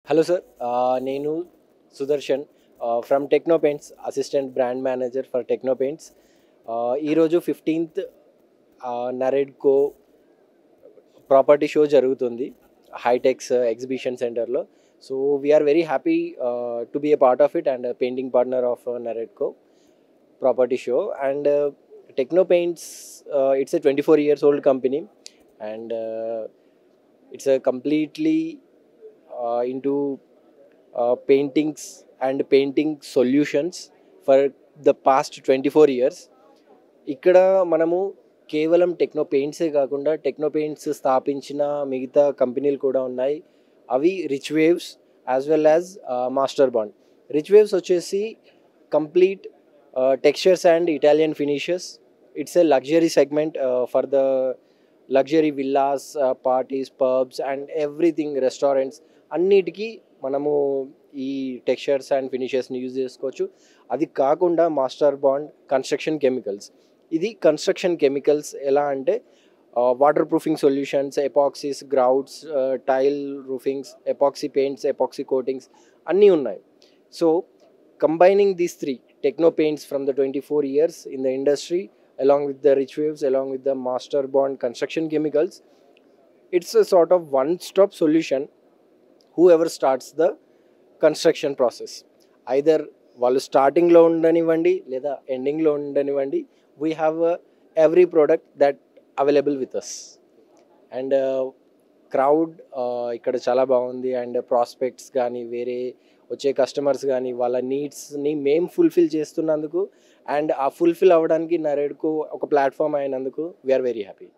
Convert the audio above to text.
Hello sir, నేను Sudarshan from Techno Paints assistant brand manager for Techno Paints. ఈరోజు 15th NAREDCO property show జరుగుతుంది HITEX exhibition సెంటర్లో. So we are very happy to be a part of it and painting partner of NAREDCO property show. And Techno Paints, it's a 24 years old company, and it's a completely into paintings and painting solutions for the past 24 years. ఇక్కడ మనము కేవలం techno పెయింట్సే కాకుండా techno paints స్థాపించిన మిగతా కంపెనీలు కూడా ఉన్నాయి. అవి Rich Waves as well as Master Bond. Rich Waves వచ్చేసి complete textures and Italian finishes. It's a luxury segment for the luxury villas, parties, pubs and everything, restaurants అన్నిటికీ మనము ఈ టెక్స్చర్స్ అండ్ ఫినిషెస్ని యూజ్ చేసుకోవచ్చు. అది కాకుండా మాస్టర్ బాండ్ కన్స్ట్రక్షన్ కెమికల్స్. ఇది construction chemicals ఎలా అంటే waterproofing solutions, epoxies, grouts, tile roofings, epoxy paints, epoxy coatings అన్నీ ఉన్నాయి. So combining these three techno paints from the 24 years in the industry, along with the rich waves, along with the master bond construction chemicals, it's a sort of one stop solution whoever starts the construction process. Either వాళ్ళు స్టార్టింగ్లో ఉండనివ్వండి లేదా ఎండింగ్లో ఉండనివ్వండి, we have every product that available with us. And crowd ఇక్కడ చాలా బాగుంది. And prospects కానీ వేరే వచ్చే కస్టమర్స్ కానీ వాళ్ళ నీడ్స్ని మేము ఫుల్ఫిల్ చేస్తున్నందుకు అండ్ ఆ ఫుల్ఫిల్ అవ్వడానికి నరేడ్కో ఒక ప్లాట్ఫామ్ అయినందుకు వీఆర్ వెరీ హ్యాపీ.